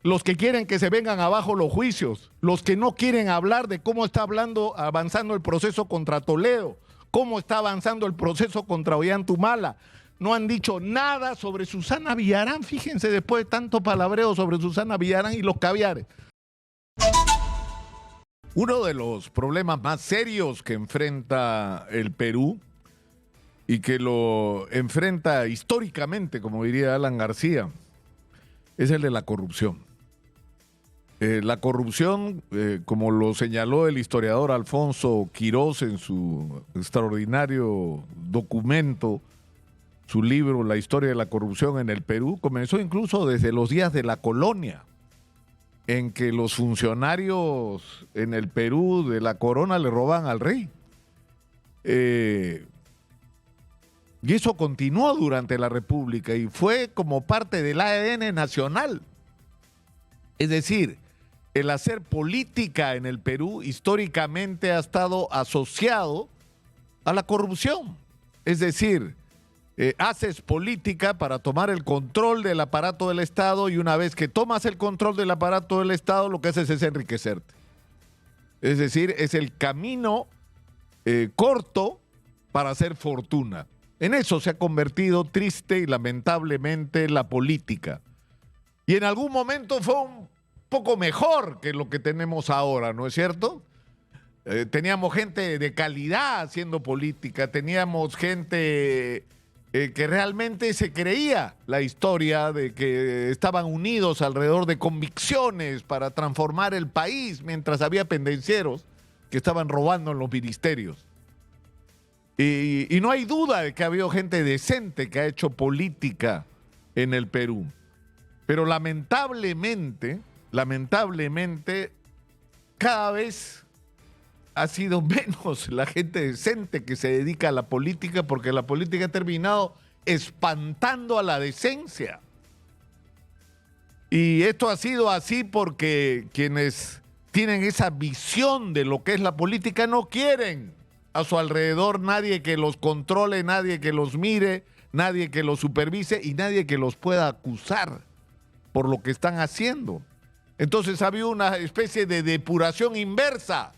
los que quieren que se vengan abajo los juicios, los que no quieren hablar de cómo está avanzando el proceso contra Toledo, cómo está avanzando el proceso contra Ollantumala. No han dicho nada sobre Susana Villarán. Fíjense, después de tanto palabreo sobre Susana Villarán y los caviares. Uno de los problemas más serios que enfrenta el Perú y que lo enfrenta históricamente, como diría Alan García, es el de la corrupción. La corrupción, como lo señaló el historiador Alfonso Quirós en su extraordinario documento, su libro La historia de la corrupción en el Perú, comenzó incluso desde los días de la colonia, en que los funcionarios en el Perú de la corona le roban al rey. Y eso continuó durante la República y fue como parte del ADN nacional. Es decir, el hacer política en el Perú históricamente ha estado asociado a la corrupción. Es decir, haces política para tomar el control del aparato del Estado y una vez que tomas el control del aparato del Estado, lo que haces es enriquecerte. Es decir, es el camino corto para hacer fortuna. En eso se ha convertido triste y lamentablemente la política. Y en algún momento fue un poco mejor que lo que tenemos ahora, ¿no es cierto? Teníamos gente de calidad haciendo política, teníamos gente que realmente se creía la historia de que estaban unidos alrededor de convicciones para transformar el país, mientras había pendencieros que estaban robando en los ministerios. Y no hay duda de que ha habido gente decente que ha hecho política en el Perú. Pero lamentablemente, cada vez ha sido menos la gente decente que se dedica a la política, porque la política ha terminado espantando a la decencia. Y esto ha sido así porque quienes tienen esa visión de lo que es la política no quieren a su alrededor nadie que los controle, nadie que los mire, nadie que los supervise y nadie que los pueda acusar por lo que están haciendo. Entonces ha habido una especie de depuración inversa,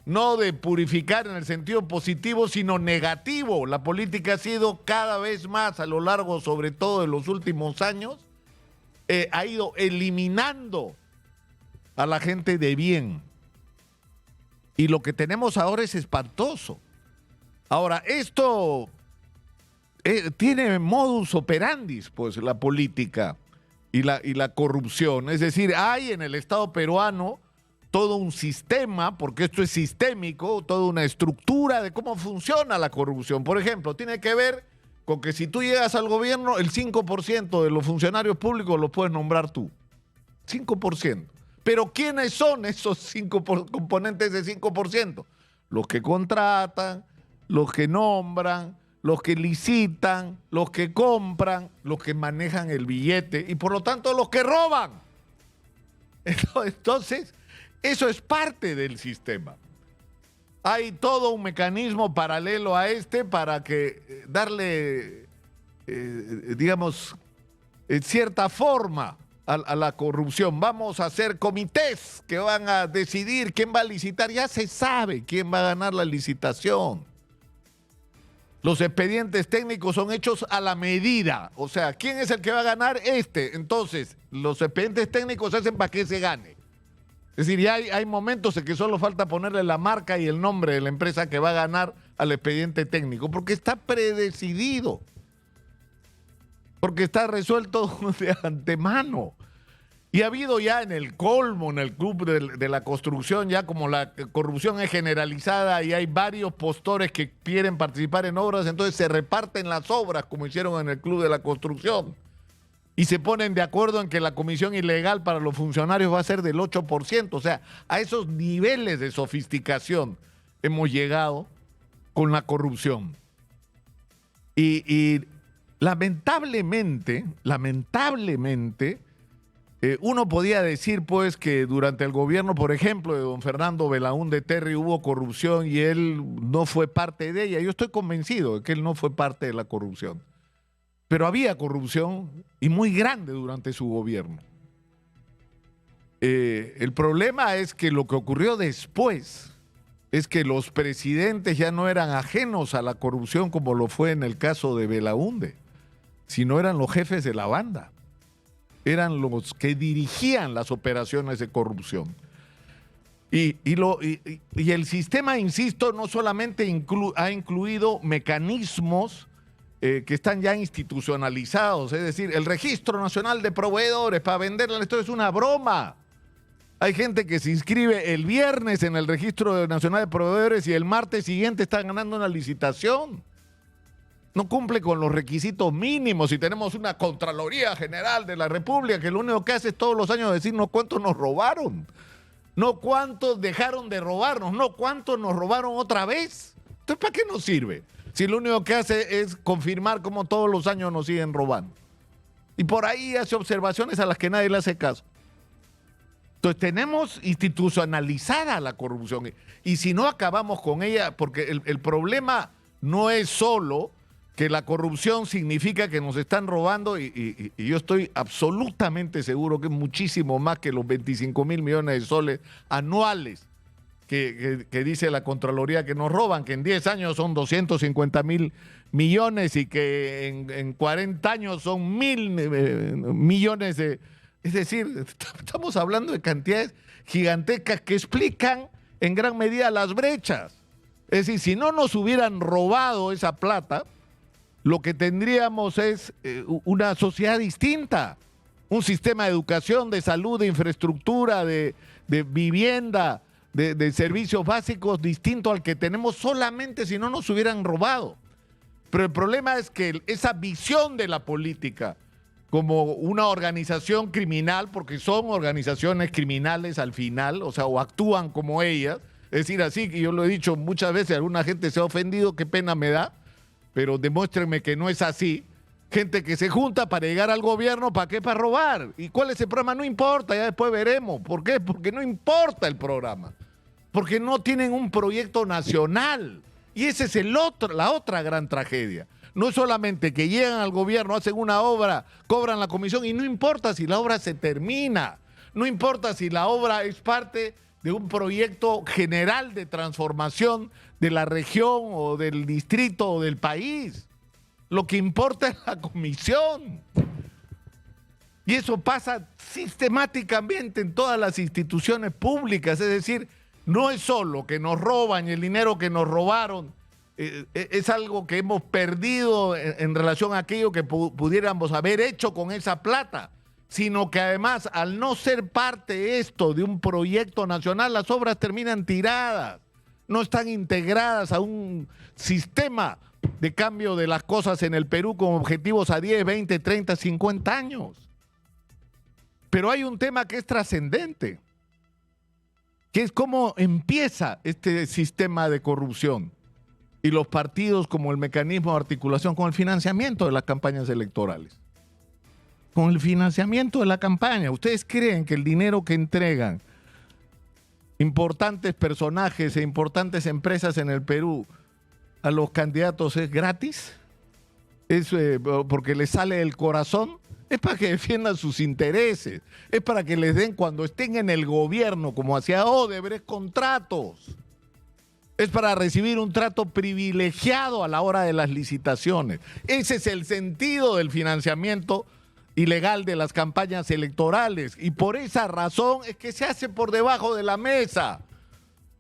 no de purificar en el sentido positivo, sino negativo. La política ha sido cada vez más a lo largo, sobre todo de los últimos años, ha ido eliminando a la gente de bien. Y lo que tenemos ahora es espantoso. Ahora, esto tiene modus operandi, pues, la política y la corrupción. Es decir, hay en el Estado peruano todo un sistema, porque esto es sistémico, toda una estructura de cómo funciona la corrupción. Por ejemplo, tiene que ver con que si tú llegas al gobierno, el 5% de los funcionarios públicos los puedes nombrar tú. 5%. Pero ¿quiénes son esos componentes de 5%? Los que contratan, los que nombran, los que licitan, los que compran, los que manejan el billete y por lo tanto los que roban. Entonces, eso es parte del sistema. Hay todo un mecanismo paralelo a este para que darle, digamos, cierta forma a la corrupción. Vamos a hacer comités que van a decidir quién va a licitar. Ya se sabe quién va a ganar la licitación. Los expedientes técnicos son hechos a la medida. O sea, ¿quién es el que va a ganar? Entonces, los expedientes técnicos se hacen para que se gane. Es decir, ya hay momentos en que solo falta ponerle la marca y el nombre de la empresa que va a ganar al expediente técnico, porque está predecidido. Porque está resuelto de antemano. Y ha habido ya en el colmo, en el club de la construcción, ya como la corrupción es generalizada y hay varios postores que quieren participar en obras, entonces se reparten las obras como hicieron en el club de la construcción. Y se ponen de acuerdo en que la comisión ilegal para los funcionarios va a ser del 8%. O sea, a esos niveles de sofisticación hemos llegado con la corrupción. Y lamentablemente, uno podía decir pues que durante el gobierno, por ejemplo, de don Fernando Belaúnde Terry hubo corrupción y él no fue parte de ella. Yo estoy convencido de que él no fue parte de la corrupción. Pero había corrupción y muy grande durante su gobierno. El problema es que lo que ocurrió después es que los presidentes ya no eran ajenos a la corrupción como lo fue en el caso de Belaúnde, sino eran los jefes de la banda, eran los que dirigían las operaciones de corrupción. Y el sistema, insisto, no solamente ha incluido mecanismos que están ya institucionalizados, es decir, el Registro Nacional de Proveedores para venderle esto es una broma. Hay gente que se inscribe el viernes en el Registro Nacional de Proveedores y el martes siguiente está ganando una licitación. No cumple con los requisitos mínimos y tenemos una Contraloría General de la República que lo único que hace es todos los años decirnos cuántos nos robaron. No cuántos dejaron de robarnos, no cuántos nos robaron otra vez. Entonces, ¿para qué nos sirve? Si lo único que hace es confirmar cómo todos los años nos siguen robando. Y por ahí hace observaciones a las que nadie le hace caso. Entonces tenemos institucionalizada la corrupción y si no acabamos con ella, porque el problema no es solo que la corrupción significa que nos están robando y yo estoy absolutamente seguro que es muchísimo más que los 25.000 millones de soles anuales que dice la Contraloría que nos roban, que en 10 años son 250.000 millones y que en 40 años son 1.000 millones de... Es decir, estamos hablando de cantidades gigantescas que explican en gran medida las brechas. Es decir, si no nos hubieran robado esa plata, lo que tendríamos es una sociedad distinta, un sistema de educación, de salud, de infraestructura, de vivienda, de servicios básicos distinto al que tenemos solamente si no nos hubieran robado. Pero el problema es que esa visión de la política como una organización criminal, porque son organizaciones criminales al final, o sea, o actúan como ellas, es decir, así que yo lo he dicho muchas veces, alguna gente se ha ofendido, qué pena me da, pero demuéstrenme que no es así. Gente que se junta para llegar al gobierno, ¿para qué? Para robar. ¿Y cuál es el programa? No importa, ya después veremos. ¿Por qué? Porque no importa el programa. Porque no tienen un proyecto nacional. Y esa es la otra gran tragedia. No es solamente que llegan al gobierno, hacen una obra, cobran la comisión y no importa si la obra se termina. No importa si la obra es parte de un proyecto general de transformación de la región o del distrito o del país. Lo que importa es la comisión. Y eso pasa sistemáticamente en todas las instituciones públicas. Es decir, no es solo que nos roban y el dinero que nos robaron es algo que hemos perdido en relación a aquello que pudiéramos haber hecho con esa plata, sino que además, al no ser parte esto de un proyecto nacional, las obras terminan tiradas, no están integradas a un sistema de cambio de las cosas en el Perú con objetivos a 10, 20, 30, 50 años. Pero hay un tema que es trascendente, que es cómo empieza este sistema de corrupción y los partidos como el mecanismo de articulación con el financiamiento de las campañas electorales. Con el financiamiento de la campaña. ¿Ustedes creen que el dinero que entregan importantes personajes e importantes empresas en el Perú a los candidatos es gratis? ¿Es porque les sale del corazón? Es para que defiendan sus intereses. Es para que les den, cuando estén en el gobierno, como hacía Odebrecht, contratos. Es para recibir un trato privilegiado a la hora de las licitaciones. Ese es el sentido del financiamiento ilegal de las campañas electorales. Y por esa razón es que se hace por debajo de la mesa.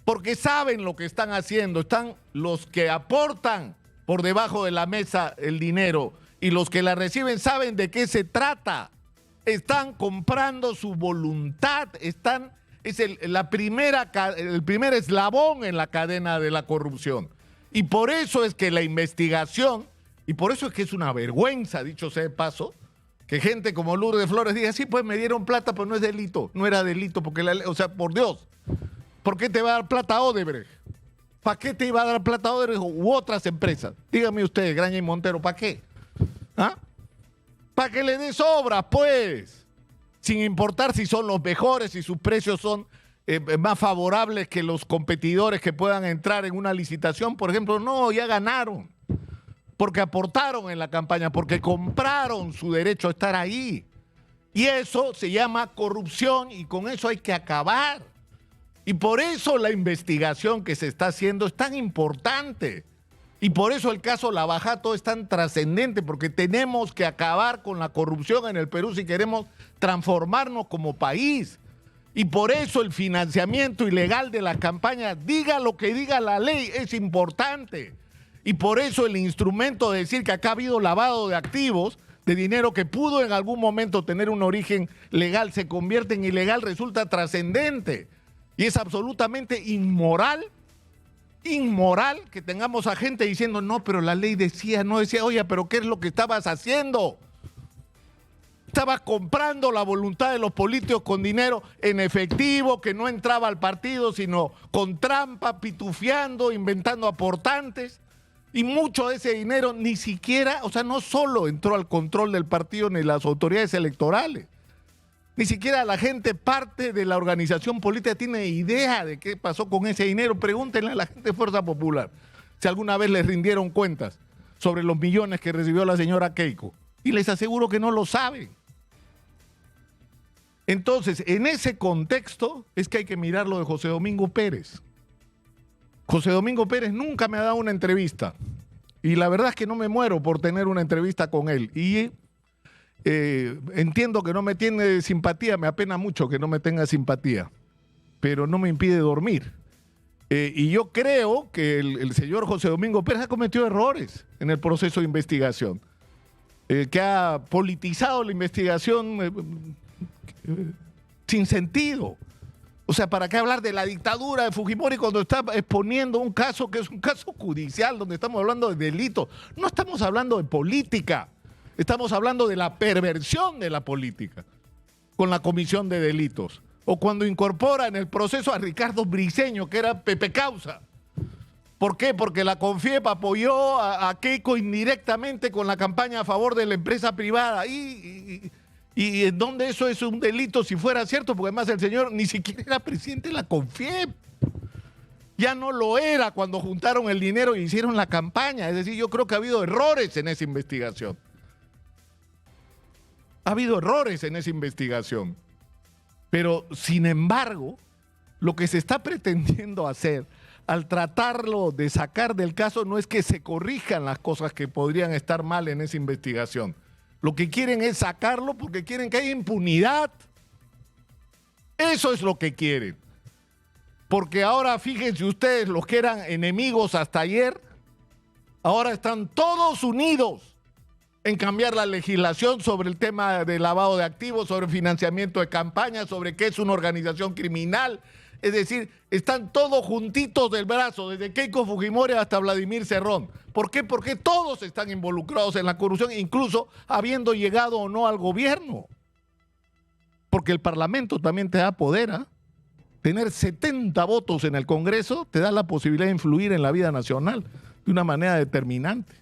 Porque saben lo que están haciendo. Están los que aportan por debajo de la mesa el dinero y los que la reciben saben de qué se trata. Están comprando su voluntad, es el primer eslabón en la cadena de la corrupción. Y por eso es que la investigación, y por eso es que es una vergüenza, dicho sea de paso, que gente como Lourdes Flores diga, sí, pues me dieron plata, pero no es delito. No era delito, porque o sea, por Dios, ¿por qué te va a dar plata a Odebrecht? ¿Para qué te iba a dar plata a Odebrecht u otras empresas? Díganme ustedes, Graña y Montero, ¿para qué? ¿Ah? Para que le des obras, pues. Sin importar si son los mejores, si sus precios son más favorables que los competidores que puedan entrar en una licitación, por ejemplo. No, ya ganaron. Porque aportaron en la campaña, porque compraron su derecho a estar ahí. Y eso se llama corrupción y con eso hay que acabar. Y por eso la investigación que se está haciendo es tan importante. Y por eso el caso Lavajato es tan trascendente, porque tenemos que acabar con la corrupción en el Perú si queremos transformarnos como país. Y por eso el financiamiento ilegal de la campaña, diga lo que diga la ley, es importante. Y por eso el instrumento de decir que acá ha habido lavado de activos, de dinero que pudo en algún momento tener un origen legal, se convierte en ilegal, resulta trascendente. Y es absolutamente inmoral que tengamos a gente diciendo, no, pero la ley decía, no decía, oye, pero ¿qué es lo que estabas haciendo? Estabas comprando la voluntad de los políticos con dinero en efectivo, que no entraba al partido, sino con trampa, pitufiando, inventando aportantes. Y mucho de ese dinero ni siquiera, o sea, no solo entró al control del partido ni las autoridades electorales. Ni siquiera la gente, parte de la organización política, tiene idea de qué pasó con ese dinero. Pregúntenle a la gente de Fuerza Popular si alguna vez les rindieron cuentas sobre los millones que recibió la señora Keiko. Y les aseguro que no lo saben. Entonces, en ese contexto es que hay que mirar lo de José Domingo Pérez. José Domingo Pérez nunca me ha dado una entrevista. Y la verdad es que no me muero por tener una entrevista con él. Y entiendo que no me tiene simpatía, me apena mucho que no me tenga simpatía, pero no me impide dormir. Y yo creo que el señor José Domingo Pérez ha cometido errores en el proceso de investigación, que ha politizado la investigación sin sentido. O sea, ¿para qué hablar de la dictadura de Fujimori cuando está exponiendo un caso que es un caso judicial, donde estamos hablando de delitos? No estamos hablando de política. Estamos hablando de la perversión de la política con la comisión de delitos. O cuando incorpora en el proceso a Ricardo Briceño, que era Pepe Causa. ¿Por qué? Porque la CONFIEP apoyó a Keiko indirectamente con la campaña a favor de la empresa privada. ¿Y en dónde eso es un delito si fuera cierto? Porque además el señor ni siquiera era presidente de la CONFIEP. Ya no lo era cuando juntaron el dinero y hicieron la campaña. Es decir, yo creo que ha habido errores en esa investigación. Ha habido errores en esa investigación. Pero, sin embargo, lo que se está pretendiendo hacer al tratarlo de sacar del caso no es que se corrijan las cosas que podrían estar mal en esa investigación. Lo que quieren es sacarlo porque quieren que haya impunidad. Eso es lo que quieren. Porque ahora, fíjense ustedes, los que eran enemigos hasta ayer, ahora están todos unidos en cambiar la legislación sobre el tema de lavado de activos, sobre financiamiento de campañas, sobre qué es una organización criminal. Es decir, están todos juntitos del brazo, desde Keiko Fujimori hasta Vladimir Cerrón. ¿Por qué? Porque todos están involucrados en la corrupción, incluso habiendo llegado o no al gobierno. Porque el Parlamento también te da poder, ¿eh? Tener 70 votos en el Congreso te da la posibilidad de influir en la vida nacional de una manera determinante.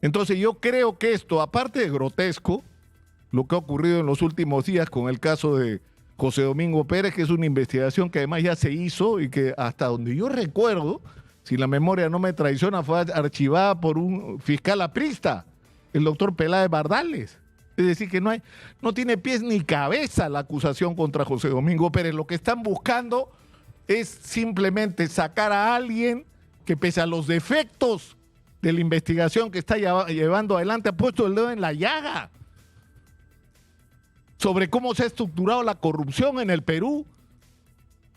Entonces yo creo que esto, aparte de grotesco, lo que ha ocurrido en los últimos días con el caso de José Domingo Pérez, que es una investigación que además ya se hizo y que hasta donde yo recuerdo, si la memoria no me traiciona, fue archivada por un fiscal aprista, el doctor Peláez Bardales. Es decir, que no tiene pies ni cabeza la acusación contra José Domingo Pérez. Lo que están buscando es simplemente sacar a alguien que, pese a los defectos de la investigación que está llevando adelante, ha puesto el dedo en la llaga sobre cómo se ha estructurado la corrupción en el Perú.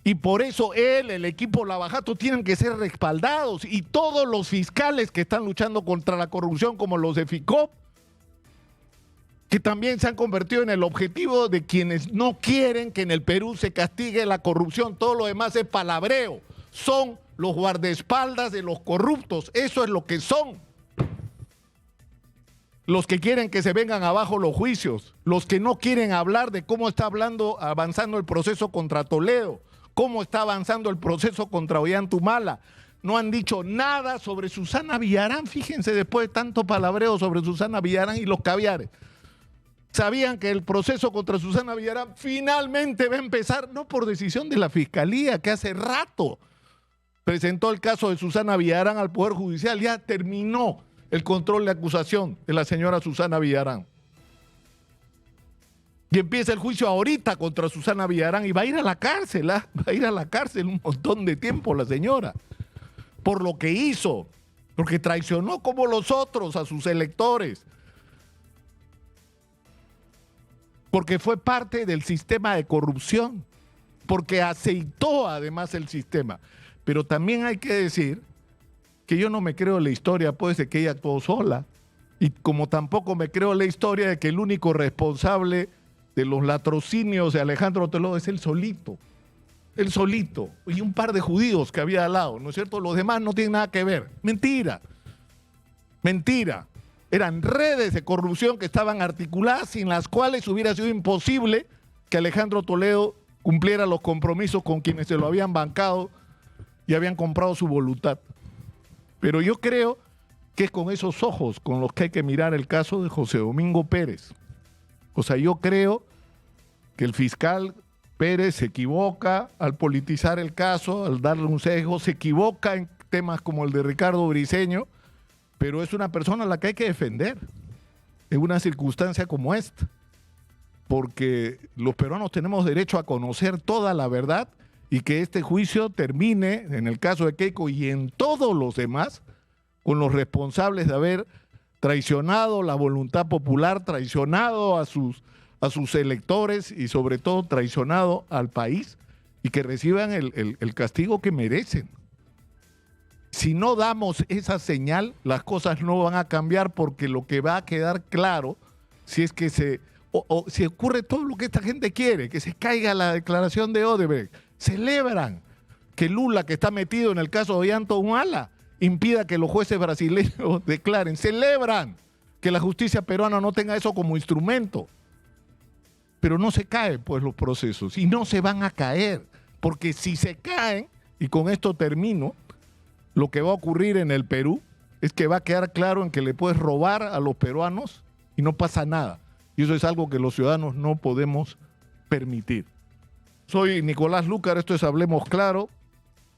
Y por eso él, el equipo Lavajato, tienen que ser respaldados. Y todos los fiscales que están luchando contra la corrupción, como los de FICOP, que también se han convertido en el objetivo de quienes no quieren que en el Perú se castigue la corrupción. Todo lo demás es palabreo. Son los guardaespaldas de los corruptos. Eso es lo que son. Los que quieren que se vengan abajo los juicios. Los que no quieren hablar de cómo está avanzando el proceso contra Toledo. Cómo está avanzando el proceso contra Ollantumala. No han dicho nada sobre Susana Villarán. Fíjense, después de tanto palabreo sobre Susana Villarán y los caviares. Sabían que el proceso contra Susana Villarán finalmente va a empezar, no por decisión de la Fiscalía, que hace rato presentó el caso de Susana Villarán al Poder Judicial. Ya terminó el control de acusación de la señora Susana Villarán. Y empieza el juicio ahorita contra Susana Villarán y va a ir a la cárcel, va a ir a la cárcel un montón de tiempo la señora, por lo que hizo, porque traicionó como los otros a sus electores, porque fue parte del sistema de corrupción, porque aceitó además el sistema. Pero también hay que decir que yo no me creo la historia pues de que ella actuó sola, y como tampoco me creo la historia de que el único responsable de los latrocinios de Alejandro Toledo es él solito, y un par de judíos que había al lado, ¿no es cierto? Los demás no tienen nada que ver. Mentira, mentira. Eran redes de corrupción que estaban articuladas, sin las cuales hubiera sido imposible que Alejandro Toledo cumpliera los compromisos con quienes se lo habían bancado y habían comprado su voluntad. Pero yo creo que es con esos ojos con los que hay que mirar el caso de José Domingo Pérez. O sea, yo creo que el fiscal Pérez se equivoca al politizar el caso, al darle un sesgo, se equivoca en temas como el de Ricardo Briceño, pero es una persona a la que hay que defender en una circunstancia como esta, porque los peruanos tenemos derecho a conocer toda la verdad y que este juicio termine, en el caso de Keiko y en todos los demás, con los responsables de haber traicionado la voluntad popular, traicionado a sus electores y sobre todo traicionado al país, y que reciban el castigo que merecen. Si no damos esa señal, las cosas no van a cambiar, porque lo que va a quedar claro, si es que si ocurre todo lo que esta gente quiere, que se caiga la declaración de Odebrecht, celebran que Lula, que está metido en el caso de Ollanta Humala, impida que los jueces brasileños declaren, celebran que la justicia peruana no tenga eso como instrumento. Pero no se caen pues los procesos, y no se van a caer, porque si se caen, y con esto termino, lo que va a ocurrir en el Perú es que va a quedar claro en que le puedes robar a los peruanos y no pasa nada. Y eso es algo que los ciudadanos no podemos permitir. Soy Nicolás Lúcar, esto es Hablemos Claro.